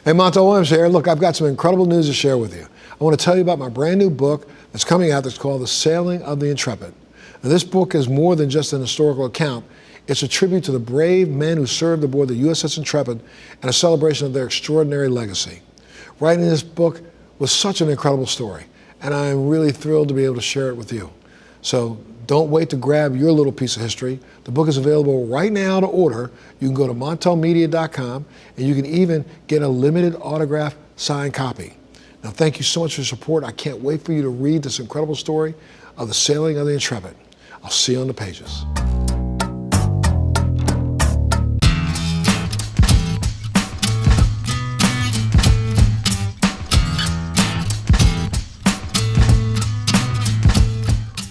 Hey, Montel Williams here. Look, I've got some incredible news to share with you. I want to tell you about my brand new book that's coming out that's called The Sailing of the Intrepid. Now, this book is more than just an historical account. It's a tribute to the brave men who served aboard the USS Intrepid and a celebration of their extraordinary legacy. Writing this book was such an incredible story, and I'm really thrilled to be able to share it with you. So don't wait to grab your little piece of history. The book is available right now to order. You can go to montelmedia.com, and you can even get a limited autograph signed copy. Now, thank you so much for your support. I can't wait for you to read this incredible story of the sailing of the Intrepid. I'll see you on the pages.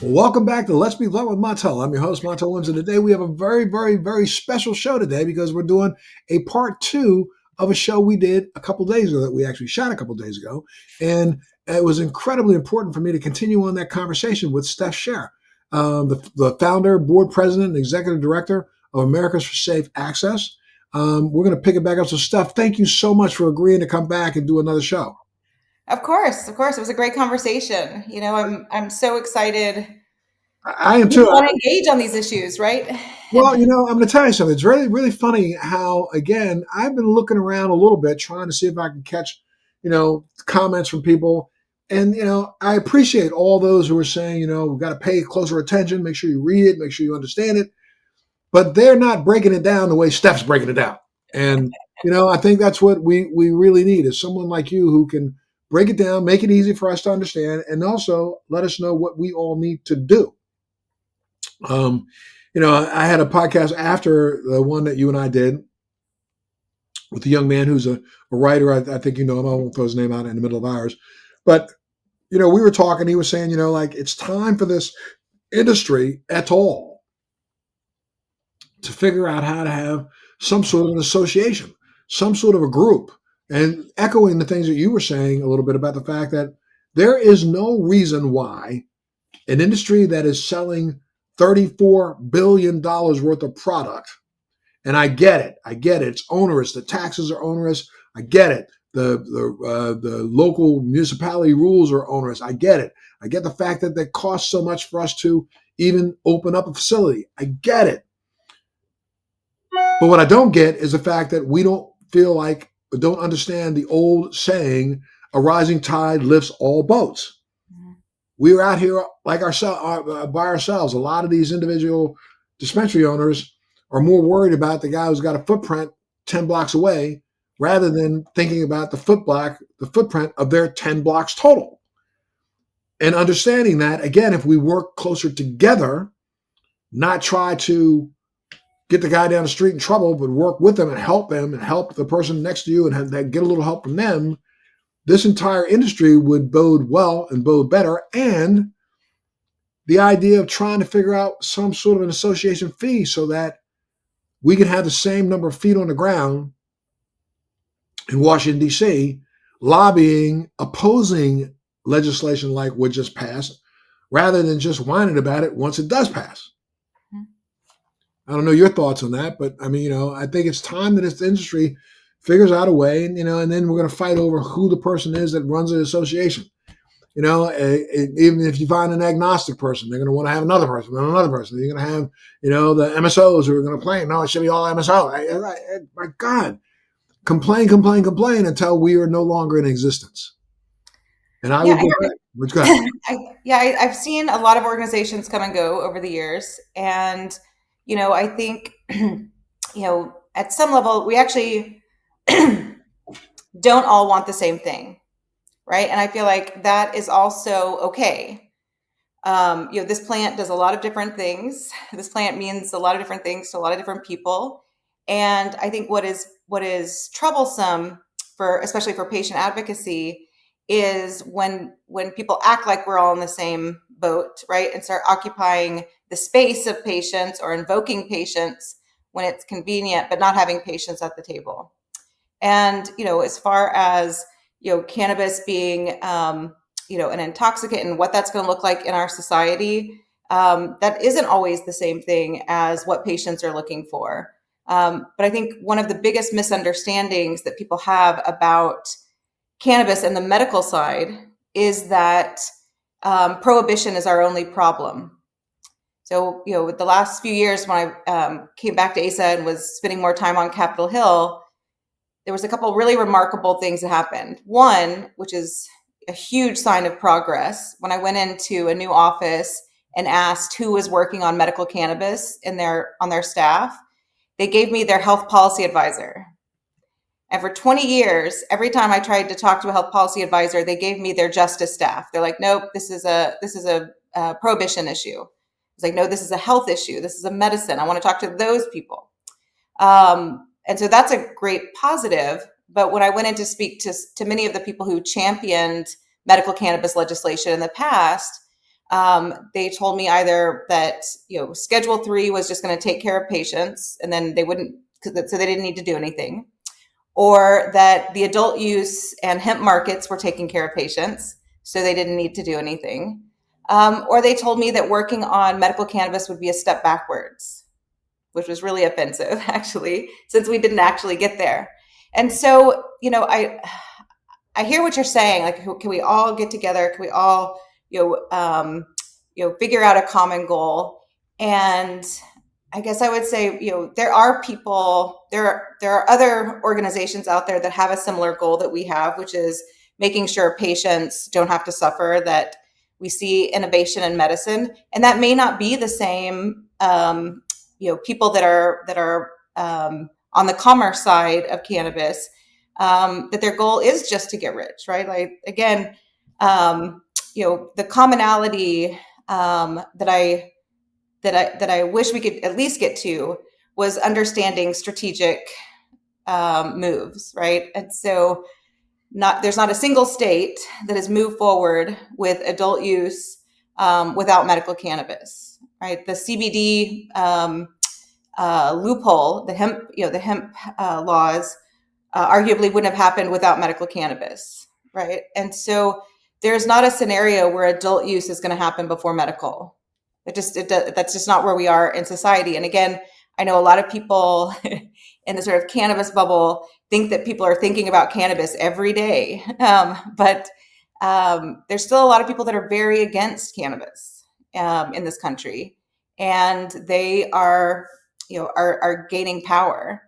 Welcome back to Let's Be Blunt with Montel. I'm your host, Montel Williams, and today we have a very, very, very special show today because we're doing a part 2 of a show we did a couple days ago that we actually shot a couple days ago. And it was incredibly important for me to continue on that conversation with Steph Sherer, the founder, board president, and executive director of Americans for Safe Access. We're going to pick it back up. So, Steph, thank you so much for agreeing to come back and do another show. Of course. It was a great conversation. You know, I'm so excited. I am too. We want to engage on these issues, right? Well, you know, I'm going to tell you something. It's really, really funny how, again, I've been looking around a little bit trying to see if I can catch, comments from people. And, I appreciate all those who are saying, we've got to pay closer attention, make sure you read it, make sure you understand it. But they're not breaking it down the way Steph's breaking it down. And, I think that's what we really need is someone like you who can break it down, make it easy for us to understand, and also let us know what we all need to do. I had a podcast after the one that you and I did with a young man who's a writer. I think you know him. I won't throw his name out in the middle of ours. But, we were talking. He was saying, it's time for this industry at all to figure out how to have some sort of an association, some sort of a group. And echoing the things that you were saying a little bit about the fact that there is no reason why an industry that is selling $34 billion worth of product. And I get it. It's onerous. The taxes are onerous. I get it. The local municipality rules are onerous. I get it. I get the fact that it costs so much for us to even open up a facility. I get it. But what I don't get is the fact that we don't understand the old saying, a rising tide lifts all boats. We were out here by ourselves. A lot of these individual dispensary owners are more worried about the guy who's got a footprint 10 blocks away rather than thinking about the footprint of their 10 blocks total. And understanding that, again, if we work closer together, not try to get the guy down the street in trouble, but work with them and help the person next to you and get a little help from them, this entire industry would bode well and bode better. And the idea of trying to figure out some sort of an association fee so that we can have the same number of feet on the ground in Washington, D.C., lobbying, opposing legislation like what just passed, rather than just whining about it once it does pass. I don't know your thoughts on that, but I mean, I think it's time that this industry figures out a way, and then we're going to fight over who the person is that runs the association. Even if you find an agnostic person, they're going to want to have another person and another person. You're going to have, the MSOs who are going to complain. No, it should be all MSO. My God, complain until we are no longer in existence. And I will go back. I've seen a lot of organizations come and go over the years. And, I think, at some level, we actually don't all want the same thing. Right. And I feel like that is also okay. This plant does a lot of different things. This plant means a lot of different things to a lot of different people. And I think what is troublesome especially for patient advocacy is when people act like we're all in the same boat, right? And start occupying the space of patients or invoking patients when it's convenient, but not having patients at the table. And, as far as, cannabis being, an intoxicant and what that's going to look like in our society, that isn't always the same thing as what patients are looking for. But I think one of the biggest misunderstandings that people have about cannabis and the medical side is that prohibition is our only problem. So, with the last few years when I came back to ASA and was spending more time on Capitol Hill, there was a couple really remarkable things that happened. One, which is a huge sign of progress, when I went into a new office and asked who was working on medical cannabis on their staff, they gave me their health policy advisor. And for 20 years, every time I tried to talk to a health policy advisor, they gave me their justice staff. They're like, nope, this is a prohibition issue. It's like, no, this is a health issue. This is a medicine. I want to talk to those people. And so that's a great positive. But when I went in to speak to many of the people who championed medical cannabis legislation in the past, they told me either that Schedule 3 was just going to take care of patients, and then they wouldn't, so they didn't need to do anything, or that the adult use and hemp markets were taking care of patients, so they didn't need to do anything, or they told me that working on medical cannabis would be a step backwards, which was really offensive, actually, since we didn't actually get there. And so, I hear what you're saying. Like, can we all get together? Can we all, figure out a common goal? And I guess I would say, there are people, there are other organizations out there that have a similar goal that we have, which is making sure patients don't have to suffer, that we see innovation in medicine. And that may not be the same, people that are on the commerce side of cannabis, that their goal is just to get rich, right? Like, again, the commonality that I wish we could at least get to was understanding strategic moves, right? And so there's not a single state that has moved forward with adult use without medical cannabis, right? The CBD loophole, the hemp laws, arguably wouldn't have happened without medical cannabis, right? And so there's not a scenario where adult use is going to happen before medical. That's just not where we are in society. And again, I know a lot of people in the sort of cannabis bubble think that people are thinking about cannabis every day, but there's still a lot of people that are very against cannabis in this country, and they are gaining power.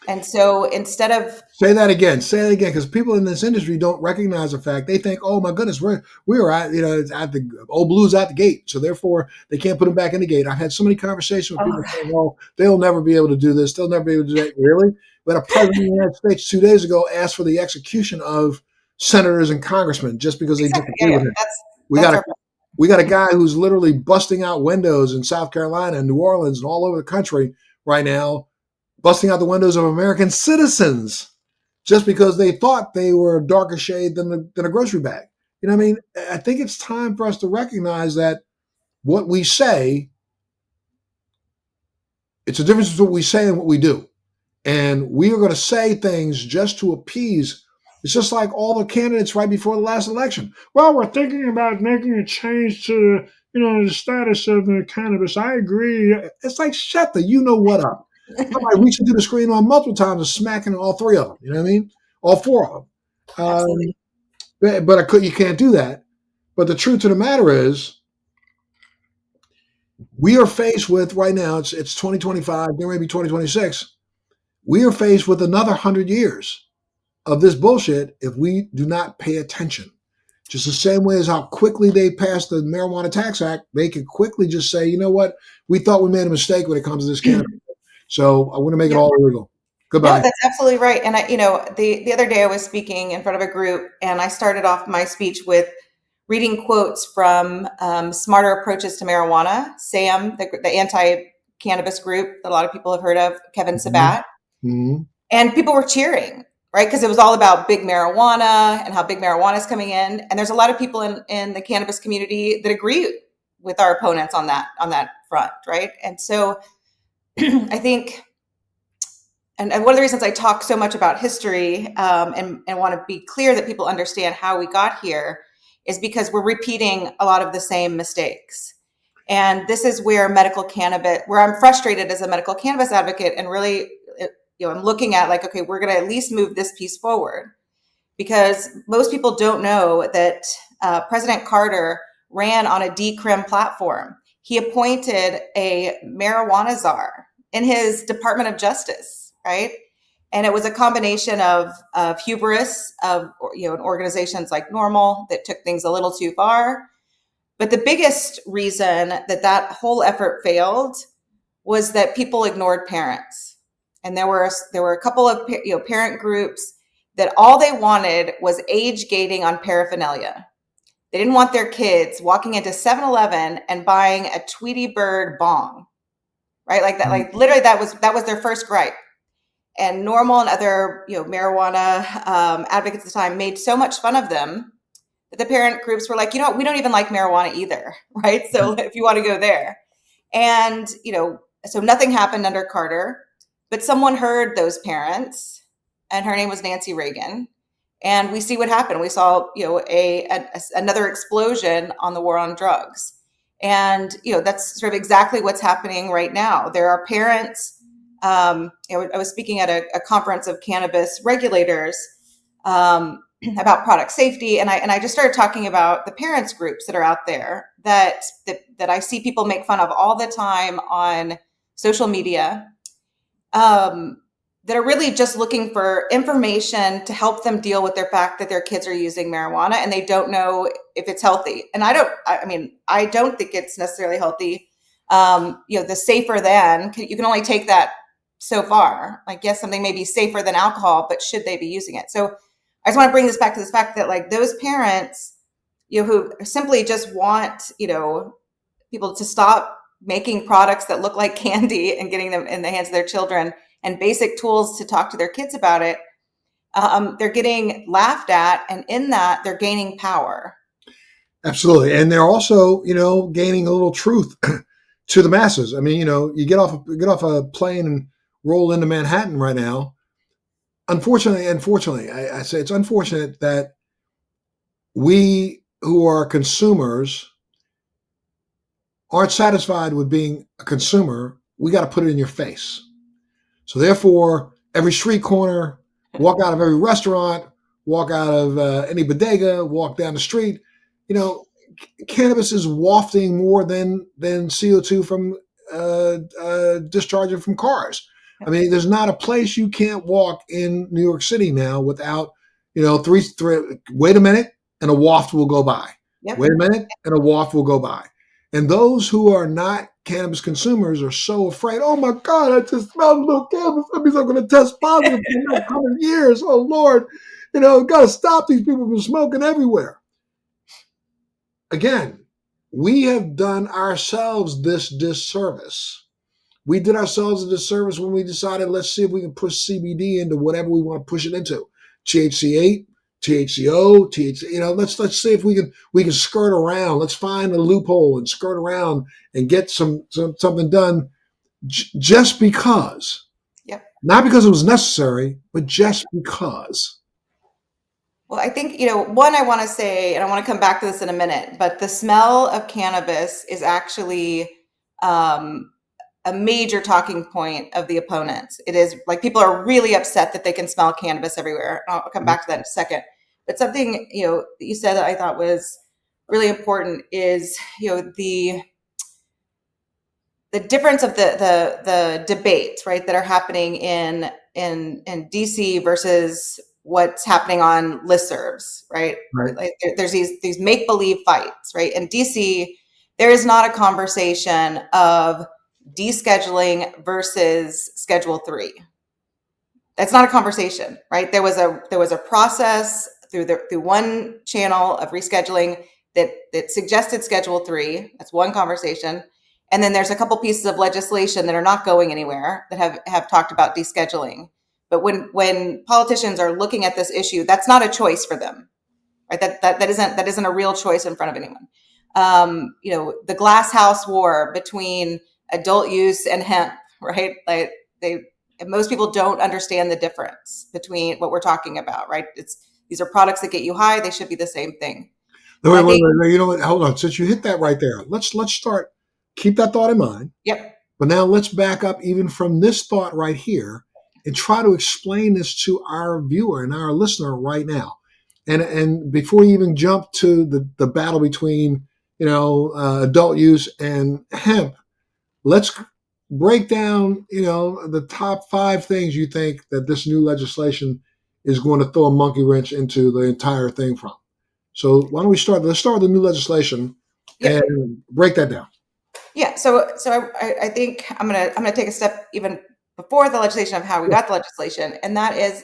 And so instead of Say that again, because people in this industry don't recognize the fact. They think, oh my goodness, we're at at the old blues at the gate, so therefore they can't put them back in the gate. I've had so many conversations with people saying, "Oh, they'll never be able to do this. They'll never be able to do that." Really? But a president of the United States 2 days ago asked for the execution of senators and congressmen just because they disagree with him. We got a guy who's literally busting out windows in South Carolina and New Orleans and all over the country right now, busting out the windows of American citizens just because they thought they were a darker shade than a grocery bag. You know what I mean? I think it's time for us to recognize that what we say, it's a difference between what we say and what we do. And we are going to say things just to appease. It's just like all the candidates right before the last election. Well, we're thinking about making a change to, the status of cannabis. I agree. It's like, shut the you-know-what up. Somebody reaching through the screen on multiple times and smacking all three of them. You know what I mean? All four of them. Absolutely. But you can't do that. But the truth of the matter is, we are faced with right now. It's 2025. There may be 2026. We are faced with another 100 years of this bullshit if we do not pay attention. Just the same way as how quickly they passed the Marijuana Tax Act, they could quickly just say, you know what, we thought we made a mistake when it comes to this cannabis. So I want to make it all illegal. Goodbye. No, that's absolutely right. And the other day I was speaking in front of a group, and I started off my speech with reading quotes from Smarter Approaches to Marijuana, SAM, the anti-cannabis group that a lot of people have heard of, Kevin Sabat. Mm-hmm. And people were cheering, right? Because it was all about big marijuana and how big marijuana is coming in. And there's a lot of people in the cannabis community that agree with our opponents on that front, right? And so I think, and one of the reasons I talk so much about history and want to be clear that people understand how we got here is because we're repeating a lot of the same mistakes. And this is where where I'm frustrated as a medical cannabis advocate and really I'm looking at like, okay, we're going to at least move this piece forward, because most people don't know that President Carter ran on a decrim platform. He appointed a marijuana czar in his Department of Justice, right? And it was a combination of hubris of organizations like Normal that took things a little too far. But the biggest reason that whole effort failed was that people ignored parents, and there were a couple of parent groups that all they wanted was age gating on paraphernalia. They didn't want their kids walking into 7-Eleven and buying a Tweety Bird bong, right? Like that, like literally that was their first gripe. And Normal and other marijuana advocates at the time made so much fun of them that the parent groups were like, we don't even like marijuana either, right? So if you want to go there. And, so nothing happened under Carter, but someone heard those parents, and her name was Nancy Reagan. And we see what happened. We saw, another explosion on the war on drugs. And, that's sort of exactly what's happening right now. There are parents, I was speaking at a conference of cannabis regulators about product safety. And I just started talking about the parents groups that are out there that I see people make fun of all the time on social media, that are really just looking for information to help them deal with their fact that their kids are using marijuana and they don't know if it's healthy. And I don't think it's necessarily healthy. The safer than, you can only take that so far. Like, yes, something may be safer than alcohol, but should they be using it? So I just want to bring this back to this fact that like those parents, who simply just want, people to stop making products that look like candy and getting them in the hands of their children, and basic tools to talk to their kids about it, they're getting laughed at, and in that they're gaining power. Absolutely. And they're also, gaining a little truth to the masses. I mean, you get off a plane and roll into Manhattan right now. Unfortunately, I say it's unfortunate that we who are consumers aren't satisfied with being a consumer. We got to put it in your face. So therefore, every street corner, walk out of every restaurant, walk out of any bodega, walk down the street, cannabis is wafting more than CO2 from discharging from cars. I mean, there's not a place you can't walk in New York City now without, three, wait a minute, and a waft will go by. Yep. Wait a minute, and a waft will go by. And those who are not cannabis consumers are so afraid. Oh my God, I just smelled a little cannabis. That means I'm going to test positive for the next 100 years. Oh Lord, got to stop these people from smoking everywhere. Again, we have done ourselves this disservice. We did ourselves a disservice when we decided, let's see if we can push CBD into whatever we want to push it into. THC8, THCO, THC, let's see if we can skirt around. Let's find a loophole and skirt around and get something done just because. Yep. Not because it was necessary, but just because. Well, I think, one, I want to say, and I want to come back to this in a minute, but the smell of cannabis is actually a major talking point of the opponents. It is like people are really upset that they can smell cannabis everywhere. I'll come back to that in a second. But something, that you said that I thought was really important is, the difference of the debates, right, that are happening in DC versus what's happening on listservs, right? Like there's these make-believe fights, right? In DC, there is not a conversation of descheduling versus Schedule 3. That's not a conversation, right? There was a process through one channel of rescheduling that suggested Schedule 3. That's one conversation. And then there's a couple pieces of legislation that are not going anywhere that have talked about descheduling. But when politicians are looking at this issue, that's not a choice for them, right? That isn't a real choice in front of anyone. The glass house war between adult use and hemp, right? Like most people don't understand the difference between what we're talking about, right? These are products that get you high. They should be the same thing. Wait, hold on. Since you hit that right there, let's start. Keep that thought in mind. Yep. But now let's back up even from this thought right here and try to explain this to our viewer and our listener right now. And before you even jump to the battle between, adult use and hemp, let's break down, the top 5 things you think that this new legislation is going to throw a monkey wrench into the entire thing from. So why don't we start? Let's start with the new legislation and break that down. Yeah. So I think I'm gonna take a step even before the legislation of how we got the legislation, and that is,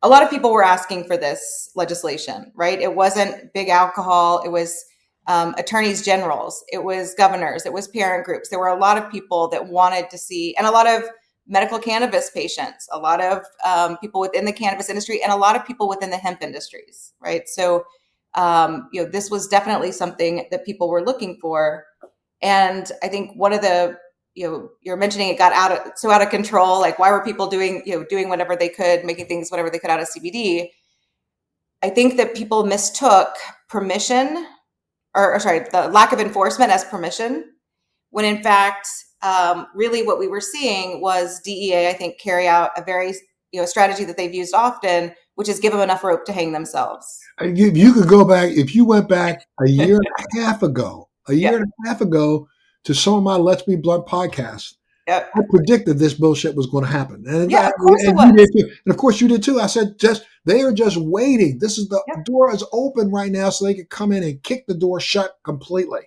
a lot of people were asking for this legislation, right? It wasn't big alcohol. It was attorneys generals. It was governors. It was parent groups. There were a lot of people that wanted to see, and a lot of medical cannabis patients, a lot of people within the cannabis industry, and a lot of people within the hemp industries, right? So, this was definitely something that people were looking for. And I think one of the, you're mentioning it got out of control. Like, why were people doing whatever they could, making things whatever they could out of CBD? I think that people mistook permission, or sorry, the lack of enforcement as permission, when in fact, really what we were seeing was DEA, I think, carry out a very, strategy that they've used often, which is give them enough rope to hang themselves. You could go back, if you went back a year and a half ago, to some of my Let's Be Blunt podcasts, I predicted this bullshit was going to happen. And of course it was. You did too. And of course you did too. I said, they are just waiting. This is the door is open right now so they could come in and kick the door shut completely.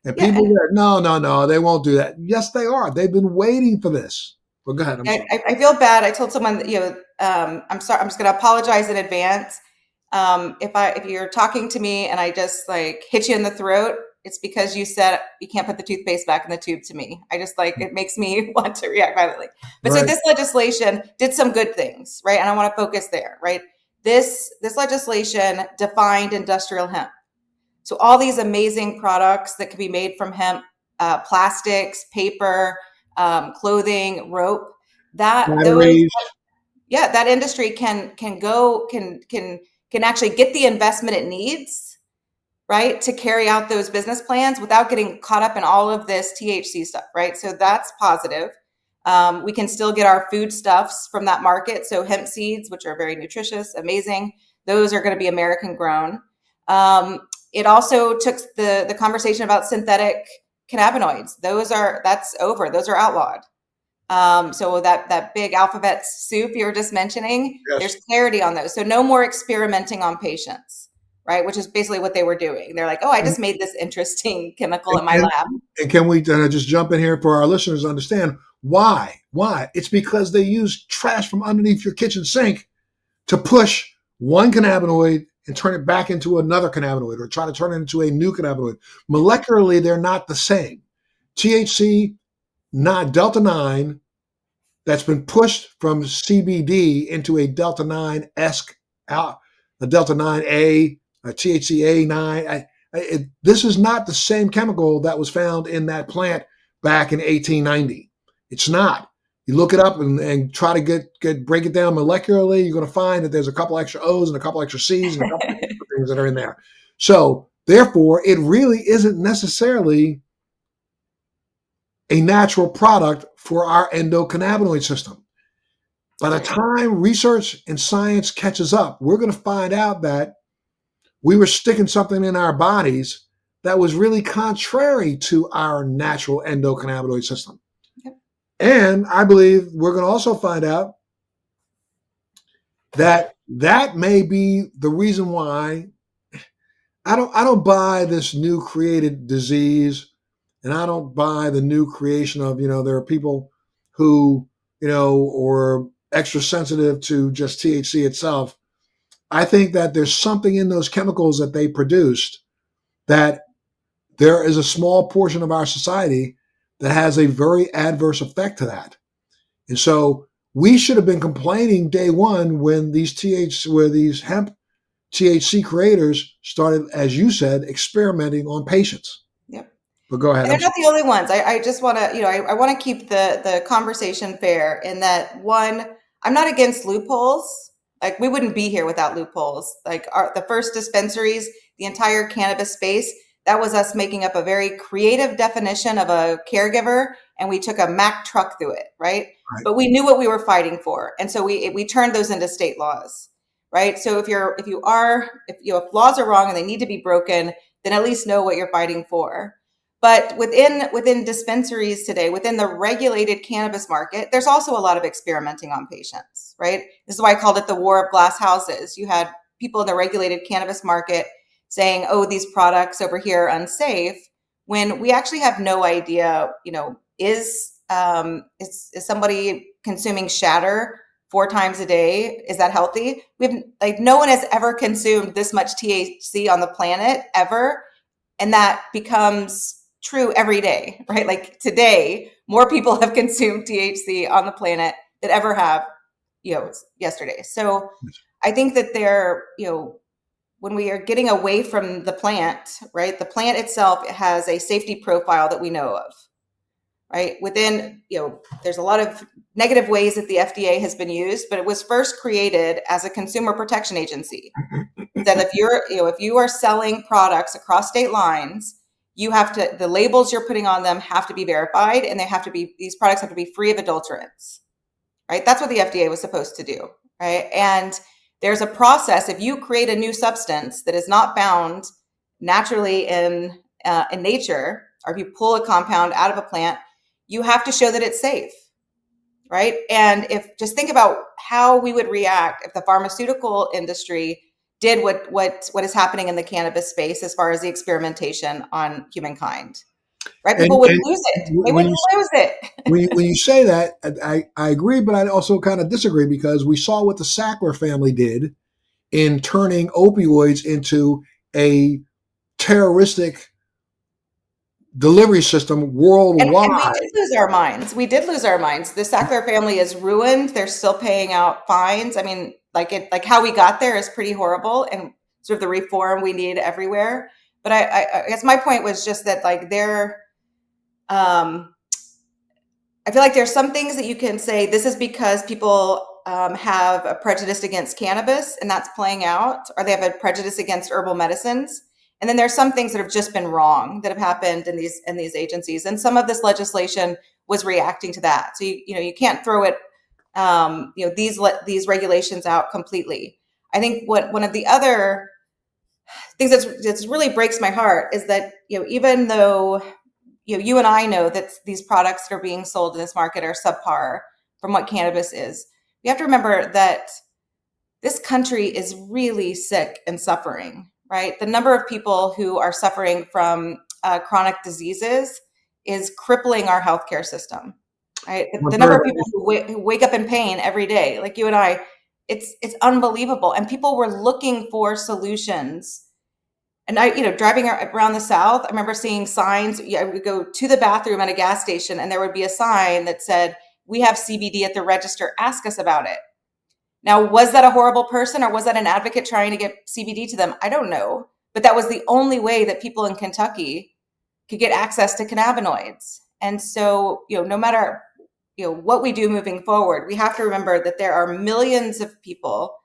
And people are, no, they won't do that. Yes, they are. They've been waiting for this. Well, go ahead. I feel bad. I told someone that, I'm sorry. I'm just going to apologize in advance. If you're talking to me and I just like hit you in the throat, it's because you said you can't put the toothpaste back in the tube to me. I just it makes me want to react violently. But right. So this legislation did some good things, right? And I want to focus there, right? This legislation defined industrial hemp. So all these amazing products that can be made from hemp, plastics, paper, clothing, rope, that industry can actually get the investment it needs, right, to carry out those business plans without getting caught up in all of this THC stuff, right? So that's positive. We can still get our foodstuffs from that market. So hemp seeds, which are very nutritious, amazing, those are going to be American grown. It also took the conversation about synthetic cannabinoids. That's over. Those are outlawed. So that big alphabet soup you were just mentioning, there's clarity on those. So no more experimenting on patients, right? Which is basically what they were doing. They're like, oh, I just made this interesting chemical in my lab. And can we just jump in here for our listeners to understand why? Why? It's because they use trash from underneath your kitchen sink to push one cannabinoid and turn it back into another cannabinoid, or try to turn it into a new cannabinoid. Molecularly, they're not the same. THC, not Delta 9, that's been pushed from CBD into a Delta 9-esque, a Delta 9A, a THCA 9. This is not the same chemical that was found in that plant back in 1890. It's not. You look it up and try to break it down molecularly, you're going to find that there's a couple extra O's and a couple extra C's and a couple extra things that are in there. So therefore, it really isn't necessarily a natural product for our endocannabinoid system. By the time research and science catches up, we're going to find out that we were sticking something in our bodies that was really contrary to our natural endocannabinoid system. Yep. And I believe we're going to also find out that may be the reason why I don't buy this new created disease. And I don't buy the new creation of, there are people who, are extra sensitive to just THC itself. I think that there's something in those chemicals that they produced that there is a small portion of our society that has a very adverse effect to that. And so we should have been complaining day one when these hemp THC creators started, as you said, experimenting on patients. Yep. But go ahead. And they're not the only ones. I just want to, I want to keep the conversation fair in that, one, I'm not against loopholes. Like, we wouldn't be here without loopholes. Like, the first dispensaries, the entire cannabis space, that was us making up a very creative definition of a caregiver, and we took a Mack truck through it, right? Right. but we knew what we were fighting for, and so we turned those into state laws, right? So if laws are wrong and they need to be broken, then at least know what you're fighting for. But within dispensaries today, within the regulated cannabis market, there's also a lot of experimenting on patients, right? This is why I called it the war of glass houses. You had people in the regulated cannabis market saying, "Oh, these products over here are unsafe," when we actually have no idea, is somebody consuming shatter 4 times a day? Is that healthy? No one has ever consumed this much THC on the planet ever. And that becomes true every day, right? Like today, more people have consumed THC on the planet than ever have, yesterday. So I think that when we are getting away from the plant, right? The plant itself has a safety profile that we know of, right? There's a lot of negative ways that the FDA has been used, but it was first created as a consumer protection agency. That if you are selling products across state lines, the labels you're putting on them have to be verified, and these products have to be free of adulterants, right? That's what the FDA was supposed to do, right? And there's a process. If you create a new substance that is not found naturally in nature, or if you pull a compound out of a plant, you have to show that it's safe, right? And just think about how we would react if the pharmaceutical industry did what is happening in the cannabis space as far as the experimentation on humankind, right? People would lose it. They would lose it. When you say that, I agree, but I also kind of disagree, because we saw what the Sackler family did in turning opioids into a terroristic delivery system worldwide. And we did lose our minds. We did lose our minds. The Sackler family is ruined. They're still paying out fines. I mean, like how we got there is pretty horrible, and sort of the reform we need everywhere. But I guess my point was just that I feel like there's some things that you can say, this is because people have a prejudice against cannabis, and that's playing out, or they have a prejudice against herbal medicines. And then there's some things that have just been wrong that have happened in these agencies, and some of this legislation was reacting to that. So you can't throw it these regulations out completely. I think one of the other things that's really breaks my heart is that even though you and I know that these products that are being sold in this market are subpar from what cannabis is, we have to remember that this country is really sick and suffering, right? The number of people who are suffering from chronic diseases is crippling our healthcare system, right? The number of people who wake up in pain every day, like you and I, it's unbelievable. And people were looking for solutions. And driving around the South, I remember seeing signs. I would go to the bathroom at a gas station, and there would be a sign that said, "We have CBD at the register. Ask us about it." Now, was that a horrible person, or was that an advocate trying to get CBD to them? I don't know. But that was the only way that people in Kentucky could get access to cannabinoids. And so, no matter what we do moving forward, we have to remember that there are millions of people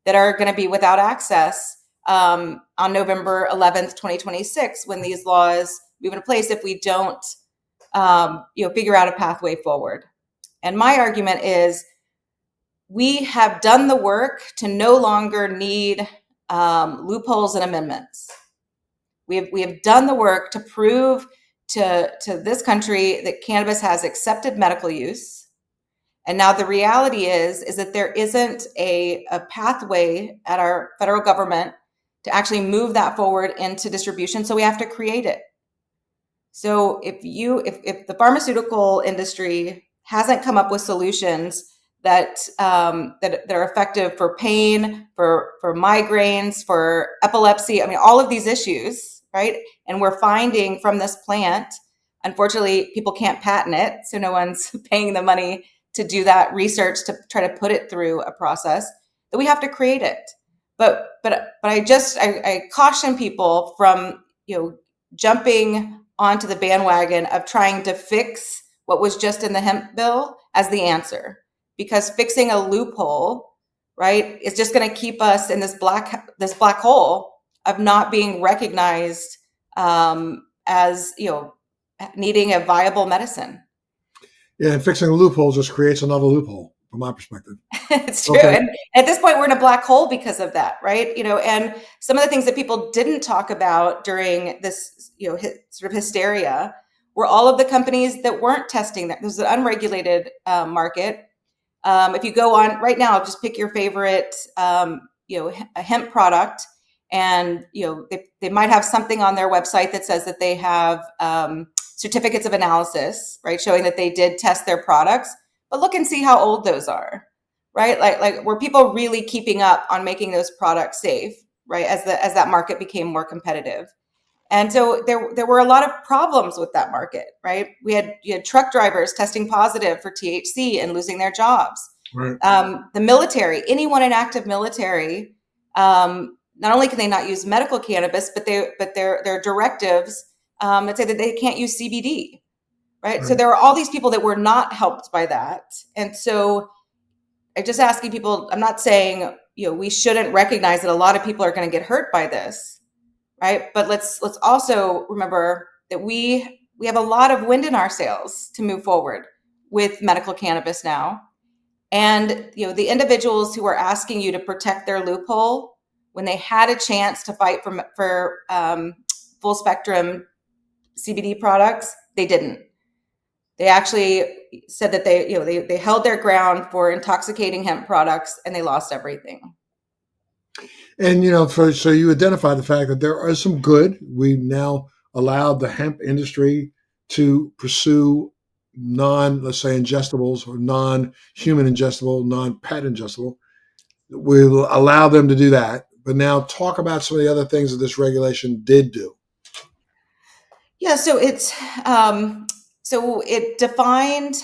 that are going to be without access on November 11th, 2026, when these laws move into place, if we don't, figure out a pathway forward. And my argument is, we have done the work to no longer need loopholes and amendments. We have done the work to prove to this country that cannabis has accepted medical use. And now the reality is that there isn't a pathway at our federal government to actually move that forward into distribution. So we have to create it. So if the pharmaceutical industry hasn't come up with solutions that are effective for pain, for migraines, for epilepsy, I mean, all of these issues, right? And we're finding from this plant, unfortunately, people can't patent it, so no one's paying the money to do that research to try to put it through a process, that we have to create it. But I caution people from jumping onto the bandwagon of trying to fix what was just in the hemp bill as the answer, because fixing a loophole, right, is just going to keep us in this black hole of not being recognized as needing a viable medicine. Yeah, and fixing a loophole just creates another loophole, from my perspective. It's true. Okay. And at this point, we're in a black hole because of that, right? And some of the things that people didn't talk about during this, sort of hysteria were all of the companies that weren't testing that. This was an unregulated market. If you go on right now, just pick your favorite, a hemp product, and they might have something on their website that says that they have certificates of analysis, right, showing that they did test their products. But look and see how old those are, right? Like were people really keeping up on making those products safe, right? As that market became more competitive. And so there were a lot of problems with that market, right? You had truck drivers testing positive for THC and losing their jobs. Right. The military, anyone in active military, not only can they not use medical cannabis, but their directives that say that they can't use CBD, right? So there are all these people that were not helped by that, and so I'm just asking people. I'm not saying we shouldn't recognize that a lot of people are going to get hurt by this, right? But let's also remember that we have a lot of wind in our sails to move forward with medical cannabis now. And the individuals who are asking you to protect their loophole when they had a chance to fight for full spectrum CBD products, they didn't. They actually said that they held their ground for intoxicating hemp products, and they lost everything. And so you identify the fact that there is some good. We've now allowed the hemp industry to pursue let's say, ingestibles or non-human ingestible, non-pet ingestible. We will allow them to do that. But now talk about some of the other things that this regulation did do. Yeah, so it defined.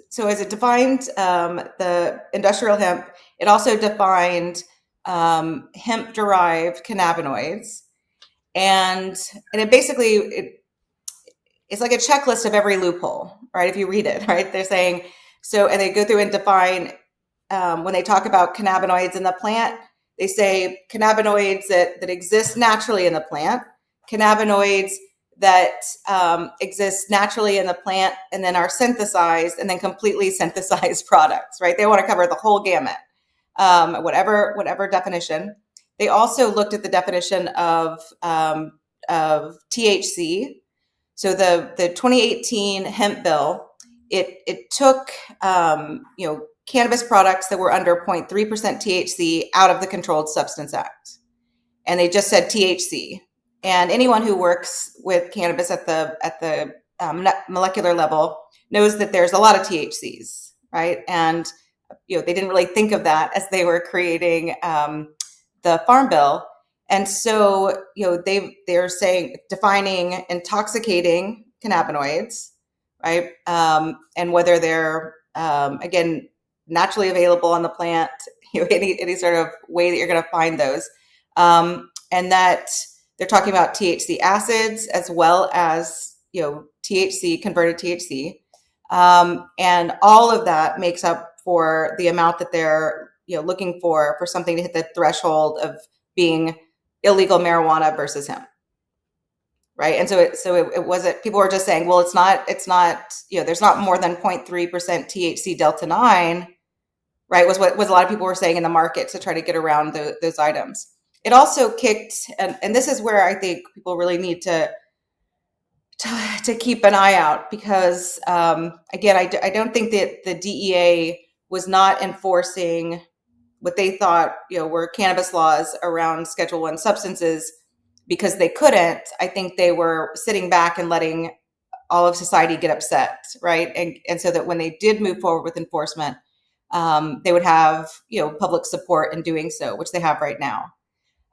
So as it defined the industrial hemp, it also defined hemp-derived cannabinoids, and it basically it's like a checklist of every loophole, right? If you read it, right, they're saying so, and they go through and define when they talk about cannabinoids in the plant, they say cannabinoids that exist naturally in the plant, cannabinoids that exist naturally in the plant and then are synthesized, and then completely synthesized products, right? They want to cover the whole gamut, whatever definition. They also looked at the definition of THC. So the 2018 hemp bill, it took cannabis products that were under 0.3% THC out of the Controlled Substance Act, and they just said THC. And anyone who works with cannabis at the molecular level knows that there's a lot of THCs, right? And they didn't really think of that as they were creating the Farm Bill. And so they're saying defining intoxicating cannabinoids, right? And whether they're again naturally available on the plant, any sort of way that you're going to find those, and that they're talking about THC acids as well as THC, converted THC, and all of that makes up for the amount that they're looking for something to hit the threshold of being illegal marijuana versus hemp. Right. And so it wasn't, people were just saying, well, it's not, there's not more than 0.3% THC Delta 9, right? Was what a lot of people were saying in the market to try to get around those items. It also kicked, and this is where I think people really need to keep an eye out, because again, I don't think that the DEA was not enforcing what they thought were cannabis laws around Schedule I substances because they couldn't. I think they were sitting back and letting all of society get upset, right? And so that when they did move forward with enforcement, they would have public support in doing so, which they have right now.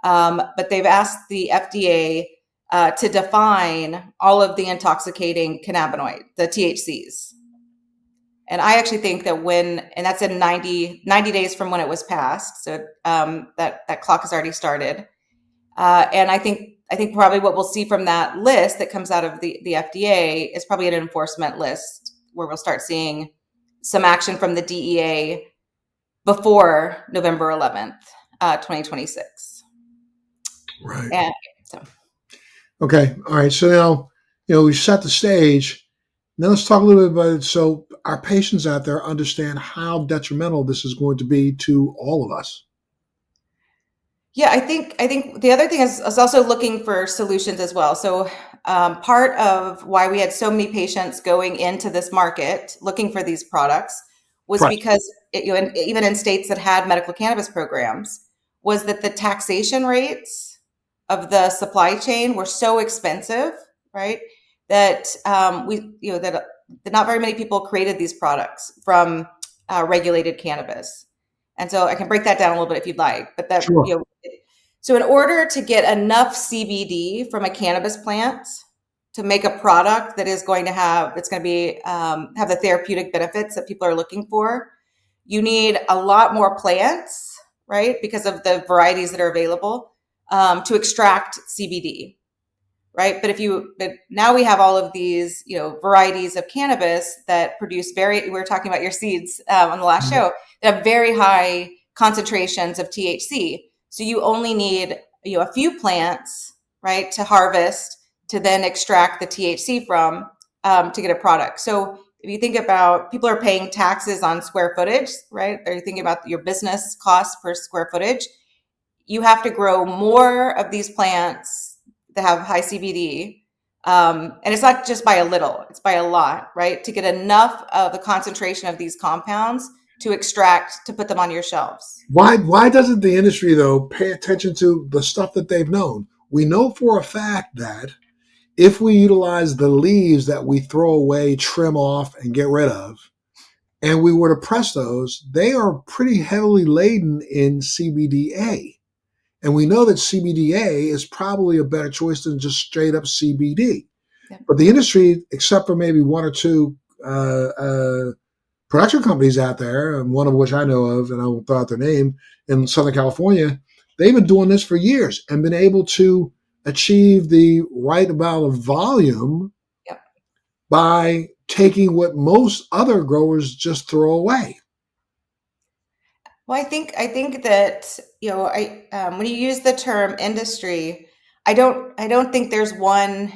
But they've asked the FDA to define all of the intoxicating cannabinoid, the THCs. And I actually think that and that's in 90 days from when it was passed. So that clock has already started. And I think probably what we'll see from that list that comes out of the FDA is probably an enforcement list where we'll start seeing some action from the DEA before November 11th, 2026. Right. And so. Okay. All right. So now, we set the stage. Now let's talk a little bit about it so our patients out there understand how detrimental this is going to be to all of us. Yeah, I think the other thing is also looking for solutions as well. So part of why we had so many patients going into this market looking for these products was Right. because even in states that had medical cannabis programs, was that the taxation rates of the supply chain were so expensive, right? That that not very many people created these products from regulated cannabis. And so I can break that down a little bit if you'd like, but that Sure. so in order to get enough CBD from a cannabis plant to make a product that is going to have it's going to be have the therapeutic benefits that people are looking for, you need a lot more plants, right? Because of the varieties that are available to extract CBD, right? But now we have all of these, varieties of cannabis that produce we were talking about your seeds on the last show, that have very high concentrations of THC. So you only need, a few plants, right, to harvest to then extract the THC from to get a product. So if you think about people are paying taxes on square footage, right? Are you thinking about your business costs per square footage? You have to grow more of these plants that have high CBD. And it's not just by a little, it's by a lot, right? To get enough of the concentration of these compounds to extract, to put them on your shelves. Why doesn't the industry though pay attention to the stuff that they've known? We know for a fact that if we utilize the leaves that we throw away, trim off, and get rid of, and we were to press those, they are pretty heavily laden in CBDA. And we know that CBDA is probably a better choice than just straight up CBD. Yep. But the industry, except for maybe one or two production companies out there, and one of which I know of, and I won't throw out their name, in Southern California, they've been doing this for years and been able to achieve the right amount of volume Yep. by taking what most other growers just throw away. Well, I think that when you use the term industry, I don't think there's one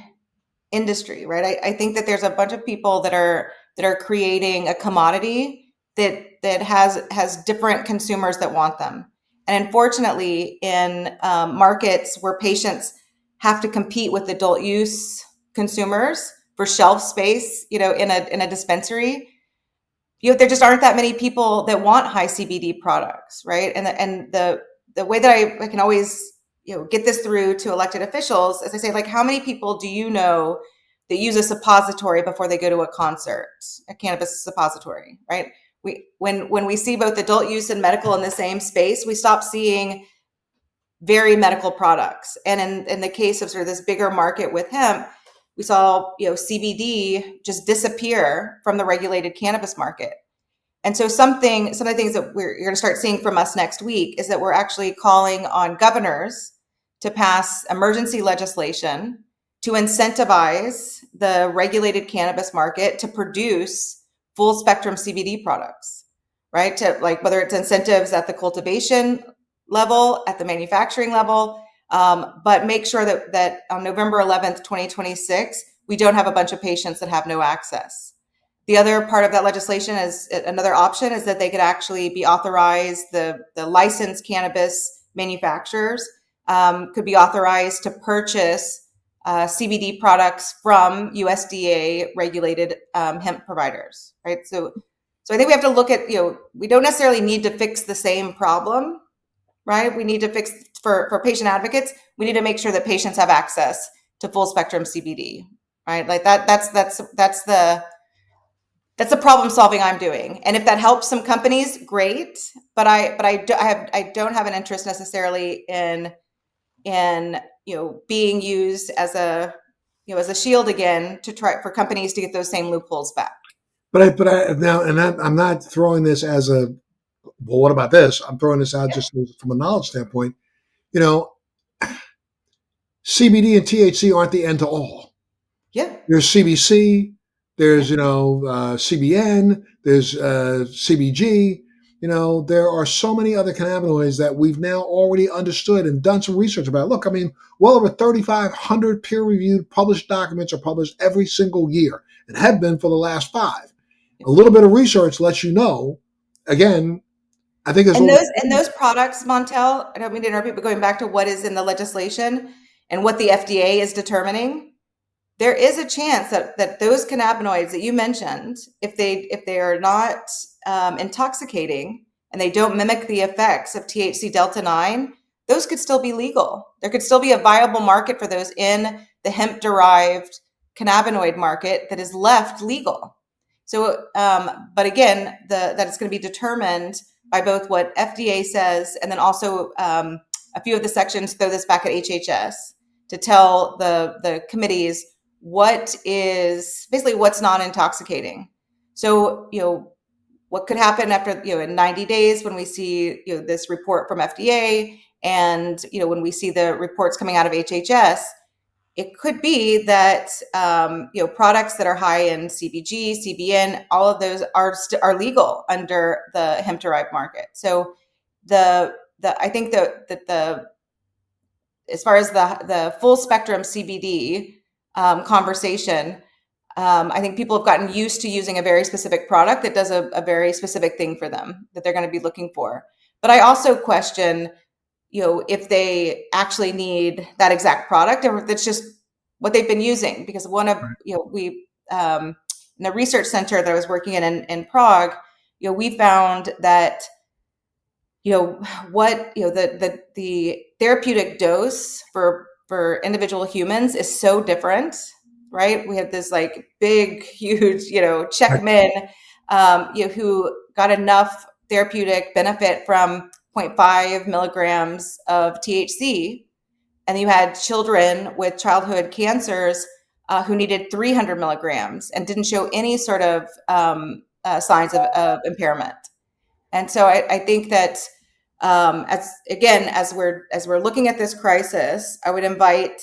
industry, right? I think that there's a bunch of people that are creating a commodity that has different consumers that want them. And unfortunately, in markets where patients have to compete with adult use consumers for shelf space, in a dispensary, there just aren't that many people that want high CBD products, right? And the way that I can always get this through to elected officials, as I say, like, how many people do you know that use a suppository before they go to a concert, a cannabis suppository, right? When we see both adult use and medical in the same space, we stop seeing very medical products. And in the case of sort of this bigger market with hemp, we saw CBD just disappear from the regulated cannabis market. And so some of the things that you're going to start seeing from us next week is that we're actually calling on governors to pass emergency legislation to incentivize the regulated cannabis market to produce full spectrum CBD products, right? To, like, whether it's incentives at the cultivation level, at the manufacturing level, but make sure that on November 11th, 2026, we don't have a bunch of patients that have no access. The other part of that legislation is another option is that they could actually be authorized, the licensed cannabis manufacturers could be authorized to purchase CBD products from USDA regulated hemp providers, right? So I think we have to look at, we don't necessarily need to fix the same problem, right? We need to fix for patient advocates. We need to make sure that patients have access to full spectrum CBD, right? Like that's the problem solving I'm doing. And if that helps some companies, great. But I don't have an interest necessarily in being used as a shield again to try for companies to get those same loopholes back. But now, and I'm not throwing this as a, well, what about this? I'm throwing this out Yeah. just from a knowledge standpoint. You know, CBD and THC aren't the end to all. Yeah. There's CBC, there's CBN, there's CBG. there are so many other cannabinoids that we've now already understood and done some research about. Look, well over 3,500 peer-reviewed published documents are published every single year and have been for the last 5. A little bit of research lets you know, again, I think there's And over. those products, Montel, I don't mean to interrupt you, but going back to what is in the legislation and what the FDA is determining, there is a chance that those cannabinoids that you mentioned, if they are not intoxicating and they don't mimic the effects of THC delta 9, those could still be legal. There could still be a viable market for those in the hemp derived cannabinoid market that is left legal. So, but again, that it's going to be determined by both what FDA says and then also a few of the sections throw this back at HHS to tell the committees what is basically what's non-intoxicating. So, what could happen after, in 90 days when we see, this report from FDA and, when we see the reports coming out of HHS, it could be that, products that are high in CBG, CBN, all of those are legal under the hemp derived market. So I think that the as far as the full spectrum CBD conversation, I think people have gotten used to using a very specific product that does a very specific thing for them that they're going to be looking for. But I also question, if they actually need that exact product or if it's just what they've been using. Because one of, we, in the research center that I was working in Prague, we found that the therapeutic dose for individual humans is so different, right? We had this like big, huge, Czech men, who got enough therapeutic benefit from 0.5 milligrams of THC, and you had children with childhood cancers who needed 300 milligrams and didn't show any sort of signs of impairment. And so I think that as we're looking at this crisis, I would invite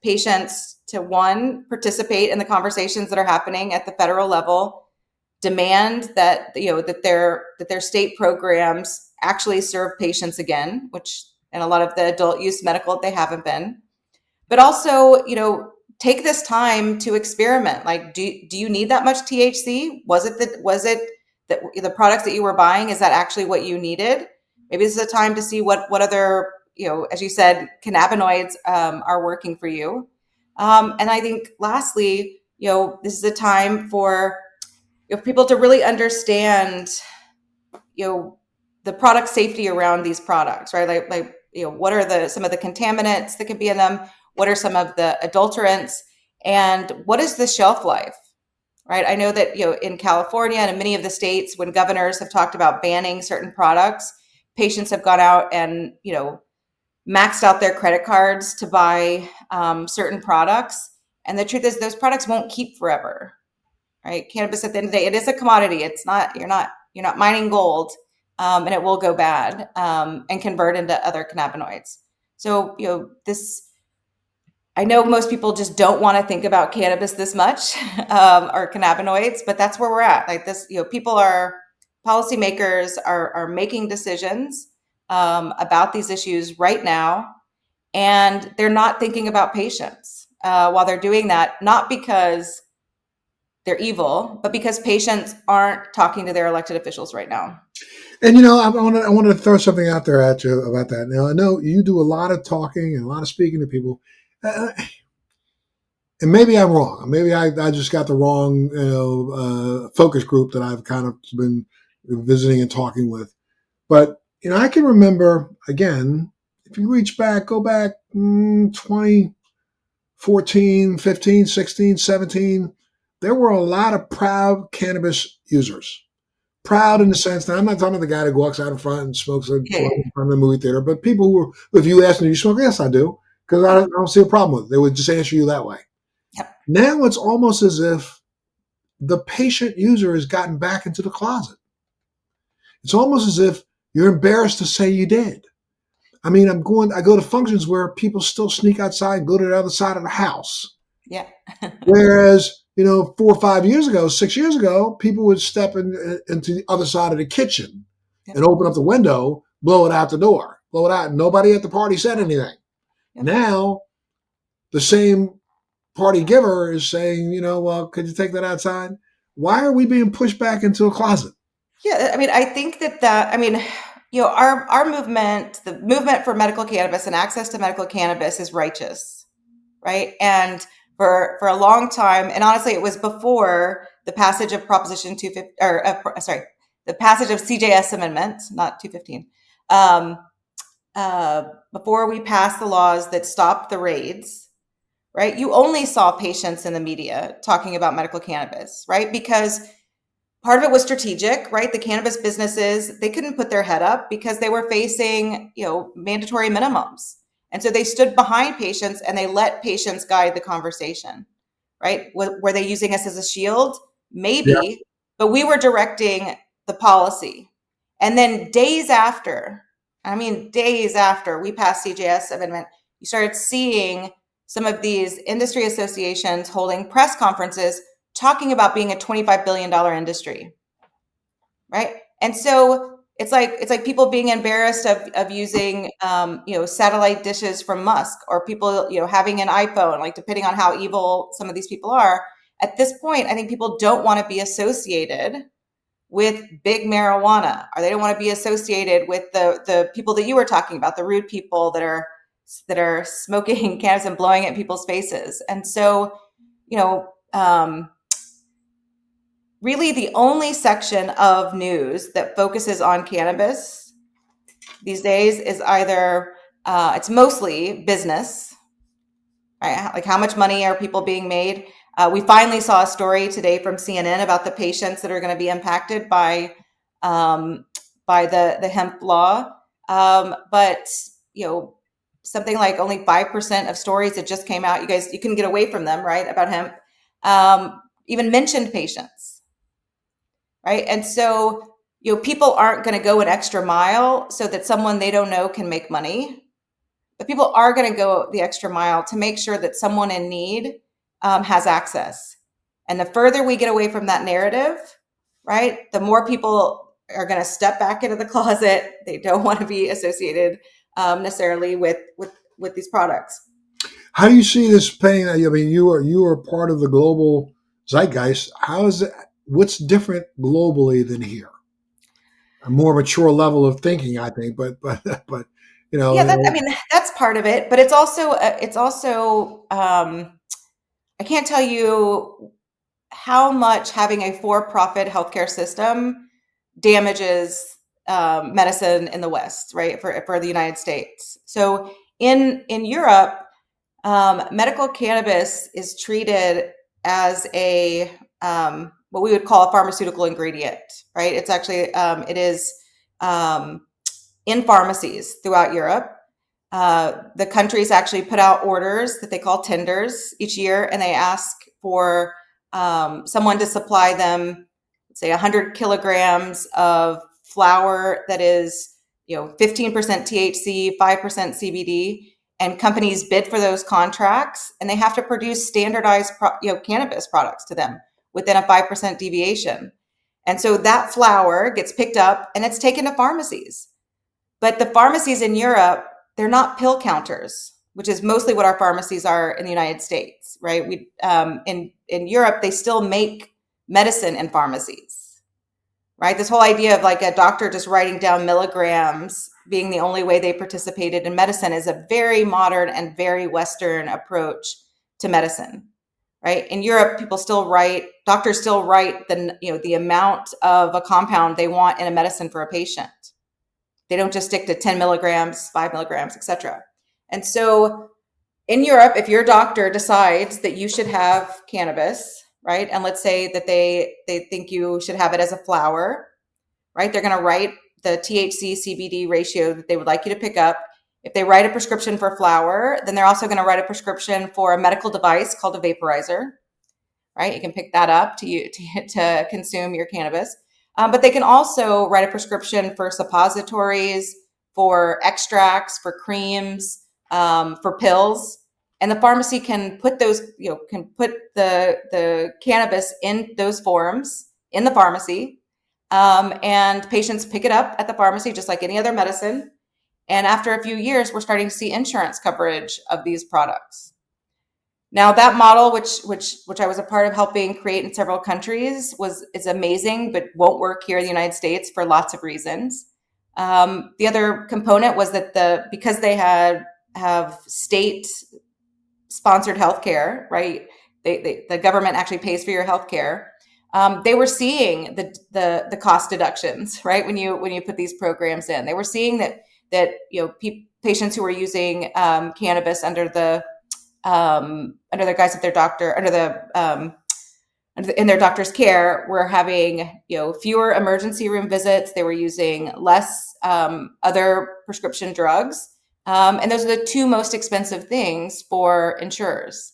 patients to, one, participate in the conversations that are happening at the federal level, demand that that their state programs actually serve patients again, which in a lot of the adult use medical they haven't been, but also take this time to experiment. Like, do you need that much THC? Was it that the products that you were buying, is that actually what you needed? Maybe this is a time to see what other, as you said, cannabinoids are working for you. And I think lastly, this is a time for people to really understand, the product safety around these products, right? Like what are some of the contaminants that could be in them? What are some of the adulterants? And what is the shelf life? Right. I know that, in California and in many of the states, when governors have talked about banning certain products, patients have gone out and, maxed out their credit cards to buy certain products. And the truth is those products won't keep forever. Right. Cannabis, at the end of the day, it is a commodity. It's not, you're not mining gold, and it will go bad and convert into other cannabinoids. So, I know most people just don't want to think about cannabis this much, or cannabinoids, but that's where we're at. Like this, policymakers are making decisions about these issues right now, and they're not thinking about patients while they're doing that, not because they're evil, but because patients aren't talking to their elected officials right now. And I want to throw something out there at you about that. Now, I know you do a lot of talking and a lot of speaking to people. And maybe I'm wrong. Maybe I just got the wrong focus group that I've kind of been visiting and talking with. But I can remember, again, if you go back 2014, 15, 16, 17, there were a lot of proud cannabis users. Proud in the sense that I'm not talking about the guy that walks out in front and smokes a Yeah. in front of the movie theater, but people who, if you ask them, do you smoke? Yes, I do, because I don't see a problem with it. They would just answer you that way. Yep. Now it's almost as if the patient user has gotten back into the closet. It's almost as if you're embarrassed to say you did. I go to functions where people still sneak outside and go to the other side of the house. Yeah. Whereas 4 or 5 years ago, 6 years ago, people would step into the other side of the kitchen Yep. and open up the window, blow it out the door, blow it out. Nobody at the party said anything. Yep. Now, the same party giver is saying, well, could you take that outside? Why are we being pushed back into a closet? Yeah, I mean, I think our movement, the movement for medical cannabis and access to medical cannabis is righteous, right? And for a long time, and honestly, it was before the passage of Proposition 250, the passage of CJS Amendment, not 215. Before we passed the laws that stopped the raids, right? You only saw patients in the media talking about medical cannabis, right? Because part of it was strategic, right? The cannabis businesses, they couldn't put their head up because they were facing, mandatory minimums. And so they stood behind patients and they let patients guide the conversation, right? Were they using us as a shield? Yeah. Maybe, but we were directing the policy. And then days after we passed CJS amendment, you started seeing some of these industry associations holding press conferences talking about being a $25 billion industry, right? And so it's like people being embarrassed of using satellite dishes from Musk, or people having an iPhone, like, depending on how evil some of these people are. At this point, I think people don't want to be associated with big marijuana, or they don't want to be associated with the people that you were talking about, the rude people that are smoking cannabis and blowing it in people's faces. And so, really the only section of news that focuses on cannabis these days is either it's mostly business, right? Like, how much money are people being made? We finally saw a story today from CNN about the patients that are going to be impacted by the hemp law. But something like only 5% of stories that just came out, you couldn't get away from them, right, about hemp, even mentioned patients, right? And so people aren't going to go an extra mile so that someone they don't know can make money. But people are going to go the extra mile to make sure that someone in need has access. And the further we get away from that narrative, right, the more people are going to step back into the closet. They don't want to be associated necessarily with these products. How do you see this playing? I mean, you are part of the global zeitgeist. How is it? What's different globally than here? A more mature level of thinking, I think. But Yeah, that's part of it. But it's also I can't tell you how much having a for-profit healthcare system damages medicine in the West, right? For the United States. So in Europe, medical cannabis is treated as a what we would call a pharmaceutical ingredient, right? It's actually it is in pharmacies throughout Europe. The countries actually put out orders that they call tenders each year, and they ask for someone to supply them, say, 100 kilograms of flour that is 15% THC, 5% CBD, and companies bid for those contracts, and they have to produce standardized cannabis products to them within a 5% deviation. And so that flour gets picked up and it's taken to pharmacies. But the pharmacies in Europe, they're not pill counters, which is mostly what our pharmacies are in the United States, right? We in Europe, they still make medicine in pharmacies, right? This whole idea of like a doctor just writing down milligrams being the only way they participated in medicine is a very modern and very Western approach to medicine, right? In Europe, doctors still write the amount of a compound they want in a medicine for a patient. They don't just stick to 10 milligrams, 5 milligrams, etc. And so in Europe, if your doctor decides that you should have cannabis, right, and let's say that they think you should have it as a flower, right, they're going to write the THC CBD ratio that they would like you to pick up. If they write a prescription for flower, then they're also going to write a prescription for a medical device called a vaporizer, right? You can pick that up to consume your cannabis. But they can also write a prescription for suppositories, for extracts, for creams, for pills. and the pharmacy can put those, can put the cannabis in those forms in the pharmacy, and patients pick it up at the pharmacy just like any other medicine. And after a few years, we're starting to see insurance coverage of these products. Now, that model, which I was a part of helping create in several countries, is amazing, but won't work here in the United States for lots of reasons. The other component was that because they have state sponsored healthcare, right? The government actually pays for your healthcare. They were seeing the cost deductions, right? When you put these programs in, they were seeing that patients who were using cannabis under the guise of their doctor, in their doctor's care, were having fewer emergency room visits. They were using less other prescription drugs, and those are the two most expensive things for insurers.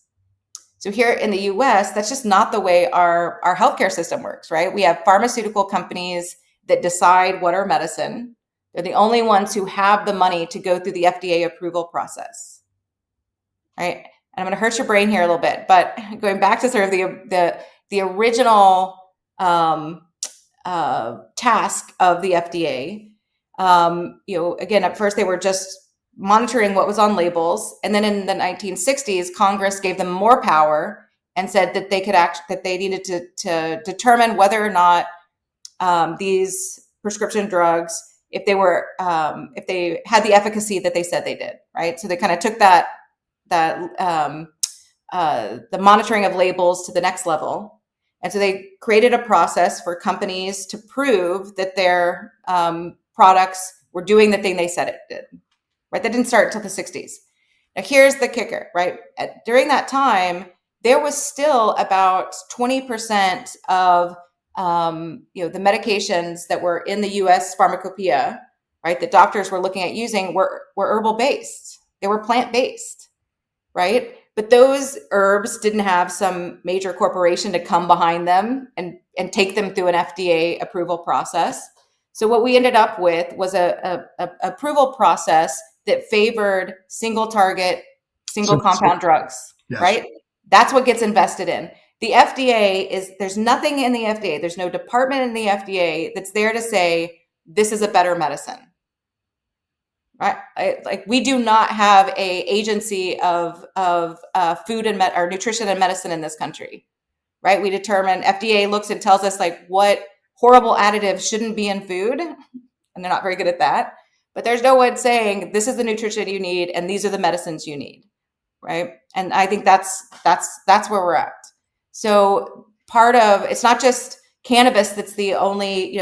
So here in the U.S., that's just not the way our healthcare system works, right? We have pharmaceutical companies that decide what are medicine. They're the only ones who have the money to go through the FDA approval process, right? And I'm going to hurt your brain here a little bit, but going back to sort of the original task of the FDA, again, at first they were just monitoring what was on labels, and then in the 1960s, Congress gave them more power and said that they needed to determine whether or not these prescription drugs, if they had the efficacy that they said they did, right? So they kind of took the monitoring of labels to the next level. And so they created a process for companies to prove that their products were doing the thing they said it did, right? That didn't start until the 60s. Now, here's the kicker, right? During that time, there was still about 20% of the medications that were in the U.S. pharmacopoeia, right, that doctors were looking at using were herbal-based. They were plant-based, right? But those herbs didn't have some major corporation to come behind them and take them through an FDA approval process. So what we ended up with was a approval process that favored single target, single compound drugs, yes, right? That's what gets invested in. The FDA there's nothing in the FDA, there's no department in the FDA that's there to say, this is a better medicine. Right? Like, we do not have a agency of food and or nutrition and medicine in this country, right? We determine, FDA looks and tells us like what horrible additives shouldn't be in food, and they're not very good at that. But there's no one saying this is the nutrition you need and these are the medicines you need, right? And I think that's where we're at. So it's not just cannabis that's the only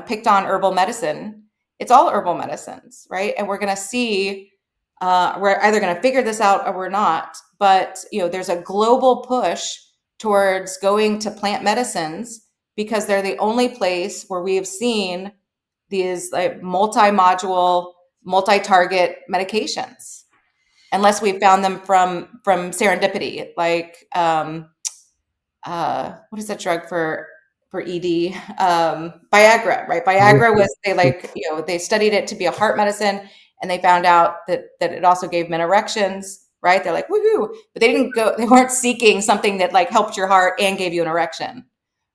picked on herbal medicine. It's all herbal medicines, right? And we're going to see, we're either going to figure this out or we're not. But there's a global push towards going to plant medicines because they're the only place where we have seen these like multi-module, multi-target medications, unless we found them from serendipity, like what is that drug for ED? Viagra, right? Viagra was, they studied it to be a heart medicine, and they found out that it also gave men erections, right? They're like, woohoo! But they weren't seeking something that like helped your heart and gave you an erection,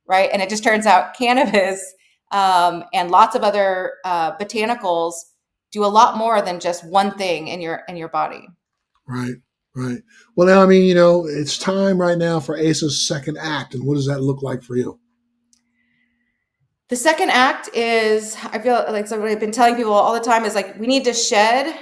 right? And it just turns out cannabis and lots of other botanicals do a lot more than just one thing in your body. Right. Right. Well, now, I mean, it's time right now for ASA's second act. And what does that look like for you? The second act is, I feel like something I've been telling people all the time, is like, we need to shed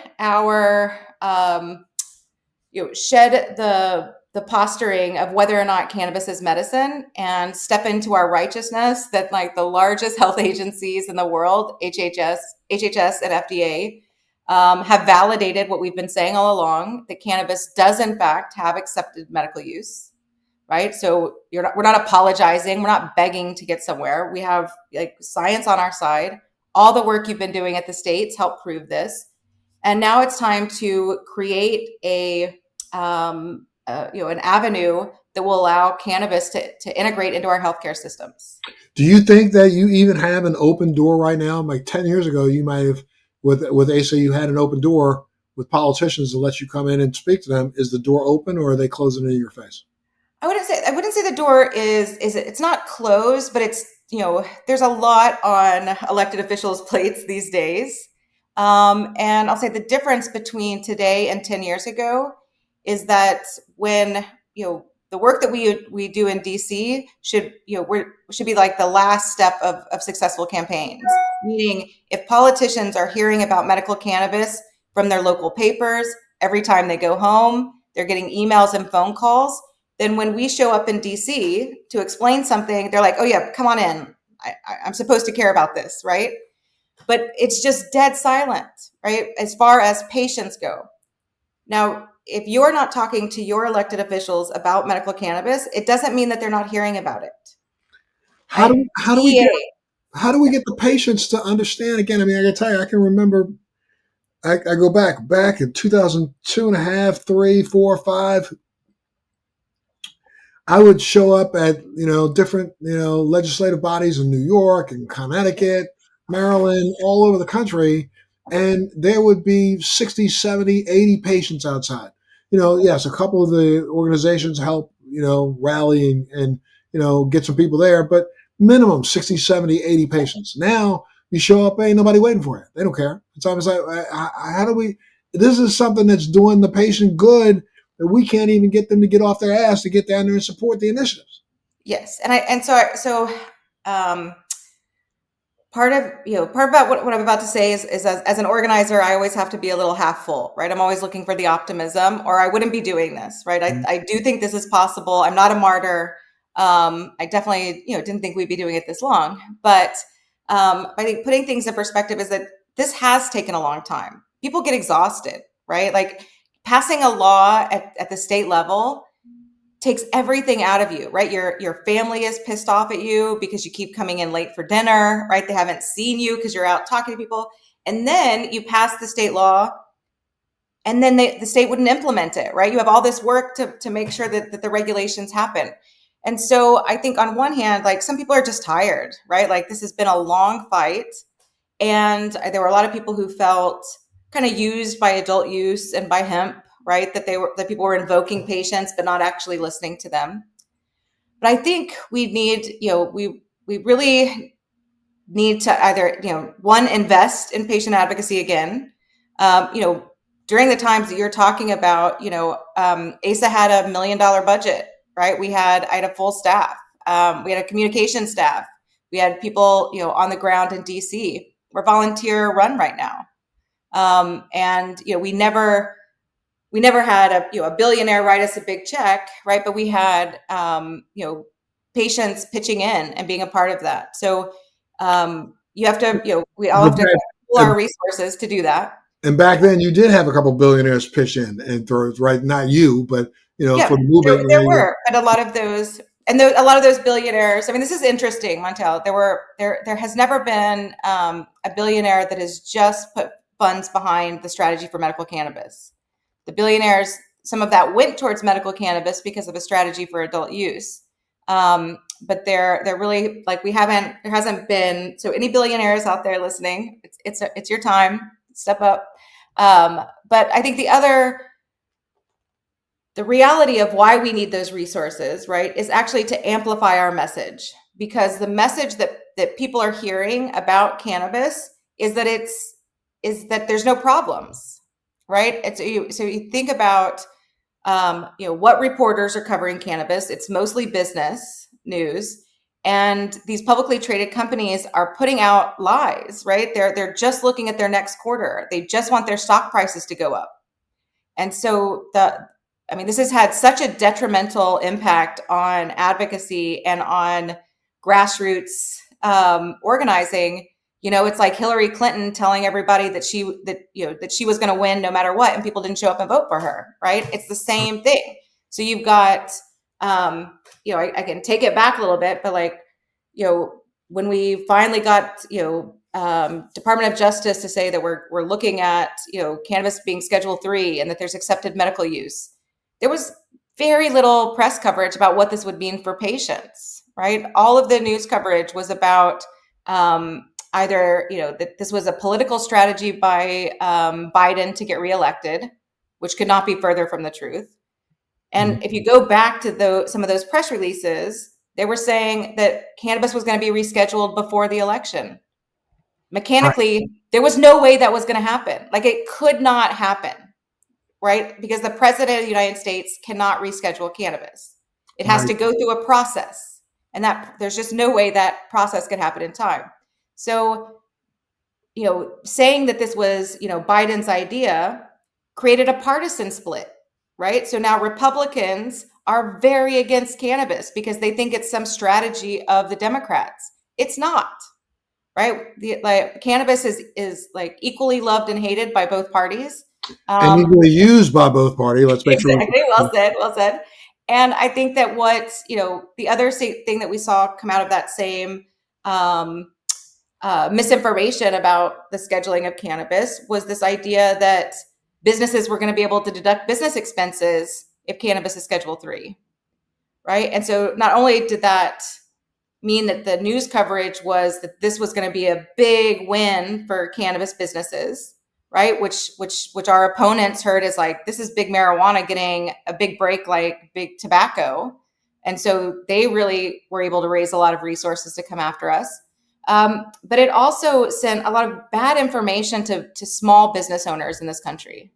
the posturing of whether or not cannabis is medicine and step into our righteousness that like the largest health agencies in the world, HHS and FDA, have validated what we've been saying all along, that cannabis does in fact have accepted medical use, right? So we're not apologizing. We're not begging to get somewhere. We have like science on our side. All the work you've been doing at the states help prove this. And now it's time to create an avenue that will allow cannabis to integrate into our healthcare systems. Do you think that you even have an open door right now? Like 10 years ago, you might have, with ASA, you had an open door with politicians to let you come in and speak to them? Is the door open, or are they closing it in your face? I wouldn't say the door is it's not closed, but it's, there's a lot on elected officials' plates these days. And I'll say the difference between today and 10 years ago is that when, the work that we do in DC should be like the last step of successful campaigns. Meaning, if politicians are hearing about medical cannabis from their local papers every time they go home, they're getting emails and phone calls, then when we show up in DC to explain something, they're like, oh yeah, come on in. I'm supposed to care about this, right? But it's just dead silent, right? As far as patients go. Now, if you're not talking to your elected officials about medical cannabis, it doesn't mean that they're not hearing about it, How right? do how do we get DEA. how do we get the patients to understand? Again, I mean, I got to tell you, I can remember. I go back in 2002 and a half, three, four, five. I would show up at, different, legislative bodies in New York and Connecticut, Maryland, all over the country, and there would be 60, 70, 80 patients outside. Yes, a couple of the organizations help, rally and get some people there, but minimum 60, 70, 80 patients. Now you show up, ain't nobody waiting for you. They don't care. It's almost like, how do we, this is something that's doing the patient good, that we can't even get them to get off their ass to get down there and support the initiatives. Yes, and so um, part about what I'm about to say is as an organizer, I always have to be a little half full, right? I'm always looking for the optimism, or I wouldn't be doing this, right? I do think this is possible. I'm not a martyr. I definitely, didn't think we'd be doing it this long, but I think putting things in perspective is that this has taken a long time. People get exhausted, right? Like passing a law at the state level takes everything out of you, right? Your family is pissed off at you because you keep coming in late for dinner, right? They haven't seen you because you're out talking to people. And then you pass the state law, and then the state wouldn't implement it, right? You have all this work to make sure that the regulations happen. And so I think on one hand, like some people are just tired, right? Like this has been a long fight. And there were a lot of people who felt kind of used by adult use and by hemp, right? That people were invoking patients but not actually listening to them. But I think we need, we really need to either, one, invest in patient advocacy again. During the times that you're talking about, ASA had $1 million budget, right? I had a full staff. We had a communication staff. We had people, on the ground in DC. We're volunteer run right now. And we never had a billionaire write us a big check, right? But we had patients pitching in and being a part of that. So you have to, we all have to pool our resources to do that. And back then, you did have a couple billionaires pitch in and throw, right? Not you, but Yeah, for the movement. there were, but a lot of those, a lot of those billionaires. I mean, this is interesting, Montel. There has never been a billionaire that has just put funds behind the strategy for medical cannabis. The billionaires, some of that went towards medical cannabis because of a strategy for adult use. But they're really like there hasn't been. So any billionaires out there listening, it's your time. Step up. But I think the reality of why we need those resources, right, is actually to amplify our message, because the message that people are hearing about cannabis is that there's no problems, right? So you think about what reporters are covering cannabis. It's mostly business news, and these publicly traded companies are putting out lies, right? They're just looking at their next quarter. They just want their stock prices to go up. And so this has had such a detrimental impact on advocacy and on grassroots organizing. It's like Hillary Clinton telling everybody that she was going to win no matter what, and people didn't show up and vote for her. Right? It's the same thing. So you've got, I can take it back a little bit, but when we finally got, Department of Justice to say that we're looking at, cannabis being Schedule 3 and that there's accepted medical use, there was very little press coverage about what this would mean for patients, right? All of the news coverage was about either, that this was a political strategy by Biden to get reelected, which could not be further from the truth. And if you go back to some of those press releases, they were saying that cannabis was going to be rescheduled before the election. Mechanically, there was no way that was going to happen. Like, it could not happen, right? Because the president of the United States cannot reschedule cannabis. It has to go through a process, and that there's just no way that process could happen in time. So, saying that this was, Biden's idea created a partisan split, right? So now Republicans are very against cannabis because they think it's some strategy of the Democrats. It's not, right? Cannabis is like equally loved and hated by both parties. And equally used by both parties. Let's make sure. Exactly. Well said. Well said. And I think that the other thing that we saw come out of that same misinformation about the scheduling of cannabis was this idea that businesses were going to be able to deduct business expenses if cannabis is Schedule 3, right? And so not only did that mean that the news coverage was that this was going to be a big win for cannabis businesses, right? Which our opponents heard as like, this is big marijuana getting a big break like big tobacco. And so they really were able to raise a lot of resources to come after us. But it also sent a lot of bad information to small business owners in this country.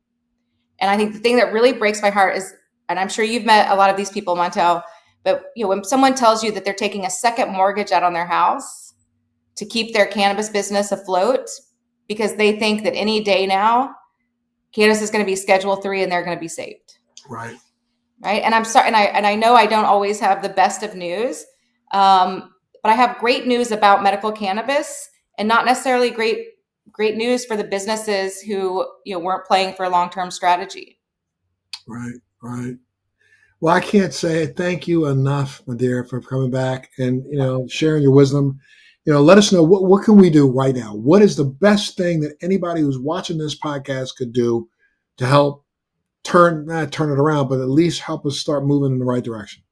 And I think the thing that really breaks my heart is, and I'm sure you've met a lot of these people, Montel, but when someone tells you that they're taking a second mortgage out on their house to keep their cannabis business afloat because they think that any day now, cannabis is going to be Schedule 3 and they're going to be saved. Right. Right. And I'm sorry, and I know I don't always have the best of news, but I have great news about medical cannabis, and not necessarily great news for the businesses who weren't playing for a long-term strategy. Right. Right. Well, I can't say thank you enough, my dear, for coming back and sharing your wisdom. Let us know what can we do right now. What is the best thing that anybody who's watching this podcast could do to help not turn it around, but at least help us start moving in the right direction?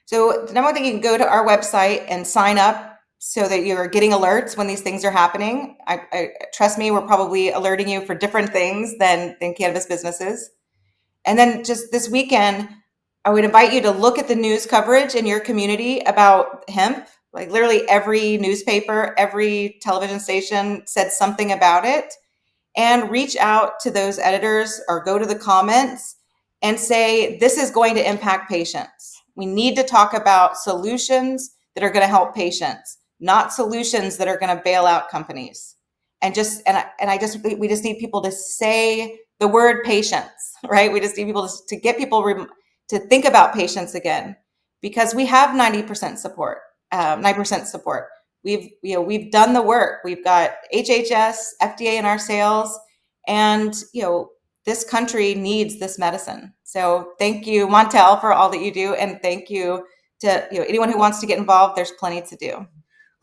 So the number one thing, you can go to our website and sign up so that you're getting alerts when these things are happening. I trust me, we're probably alerting you for different things than cannabis businesses. And then just this weekend, I would invite you to look at the news coverage in your community about hemp. Like literally every newspaper, every television station said something about it. And reach out to those editors or go to the comments and say, this is going to impact patients. We need to talk about solutions that are going to help patients, not solutions that are going to bail out companies. We just need people to say the word patients, right? We just need people to get people to think about patients again, because we have 90% support, 9% support. We've done the work. We've got HHS, FDA in our sales, and this country needs this medicine. So thank you, Montel, for all that you do, and thank you to anyone who wants to get involved. There's plenty to do.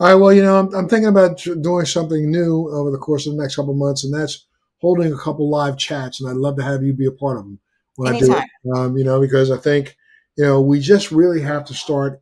All right. Well, I'm thinking about doing something new over the course of the next couple of months, and that's holding a couple live chats, and I'd love to have you be a part of them when Anytime. I do it. Because I think we just really have to start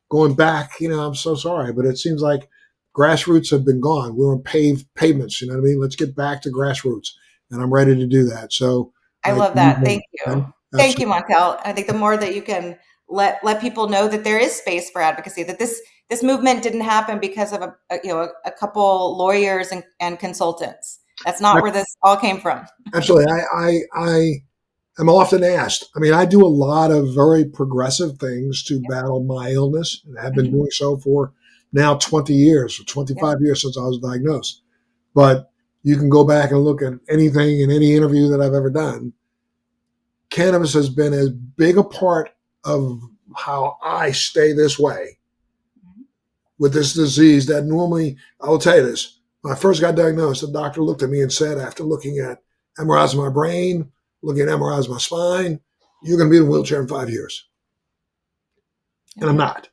going back. I'm so sorry, but it seems like grassroots have been gone. We're on pavements. You know what I mean? Let's get back to grassroots, and I'm ready to do that. So I love that. Thank you. Thank you, Montel. I think the more that you can let people know that there is space for advocacy, that this movement didn't happen because of a couple lawyers and consultants. That's not where this all came from. Absolutely. I am often asked. I mean, I do a lot of very progressive things to battle my illness, and have been doing so for now 20 years or 25 years since I was diagnosed. But you can go back and look at anything in any interview that I've ever done. Cannabis has been as big a part of how I stay this way with this disease that normally, I will tell you this, when I first got diagnosed, the doctor looked at me and said, after looking at MRIs of my brain, looking at MRIs of my spine, you're going to be in a wheelchair in 5 years. And I'm not.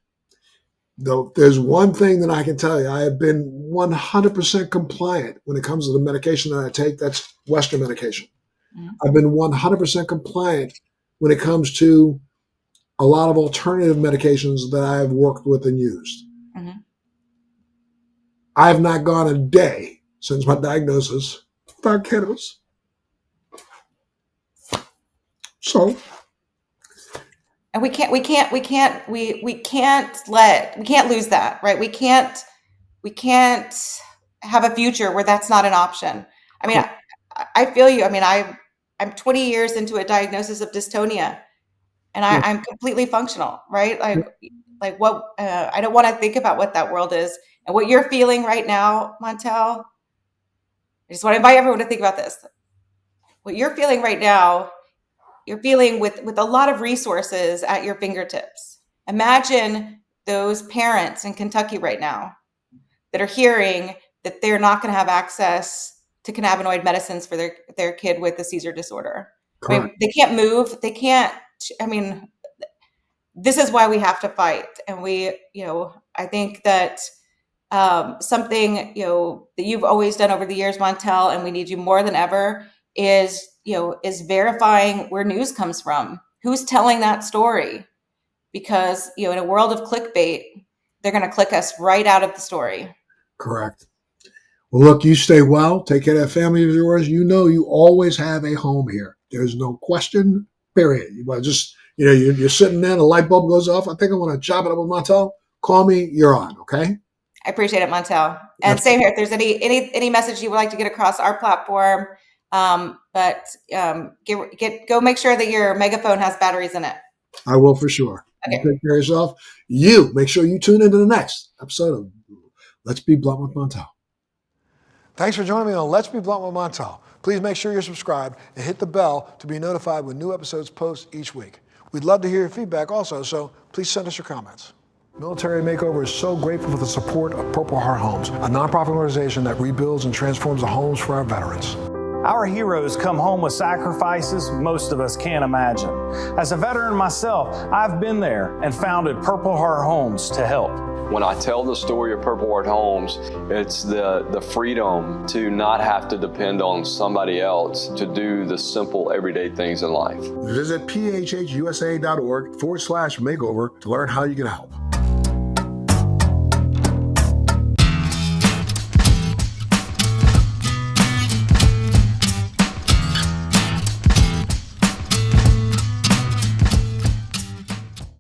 Though there's one thing that I can tell you, I have been 100% compliant when it comes to the medication that I take. That's Western medication. I've been 100% compliant when it comes to a lot of alternative medications that I've worked with and used. I have not gone a day since my diagnosis without cannabis. So, and we can't lose that, right? We can't have a future where that's not an option. I mean, I feel you. I mean, I'm 20 years into a diagnosis of dystonia, and I'm completely functional, right? Like what, I don't want to think about what that world is and what you're feeling right now, Montel. I just want to invite everyone to think about this. What you're feeling right now, you're feeling with a lot of resources at your fingertips. Imagine those parents in Kentucky right now that are hearing that they're not going to have access to cannabinoid medicines for their kid with a seizure disorder. correct. I mean, they can't move. They can't, I mean, this is why we have to fight. And I think that something, that you've always done over the years, Montel, and we need you more than ever is verifying where news comes from. Who's telling that story? Because, in a world of clickbait, they're going to click us right out of the story. Correct. Well, look, you stay well. Take care of that family of yours. You know you always have a home here. There's no question, period. Well, just, you're sitting there, the light bulb goes off. I think I want to chop it up with Montel. Call me. You're on, okay? I appreciate it, Montel. And same here. If there's any message you would like to get across our platform, go make sure that your megaphone has batteries in it. I will for sure. Okay. You take care of yourself. You make sure you tune into the next episode of Let's Be Blunt with Montel. Thanks for joining me on Let's Be Blunt with Montel. Please make sure you're subscribed and hit the bell to be notified when new episodes post each week. We'd love to hear your feedback also, so please send us your comments. Military Makeover is so grateful for the support of Purple Heart Homes, a nonprofit organization that rebuilds and transforms the homes for our veterans. Our heroes come home with sacrifices most of us can't imagine. As a veteran myself, I've been there and founded Purple Heart Homes to help. When I tell the story of Purple Heart Homes, it's the freedom to not have to depend on somebody else to do the simple everyday things in life. Visit phhusa.org/makeover to learn how you can help.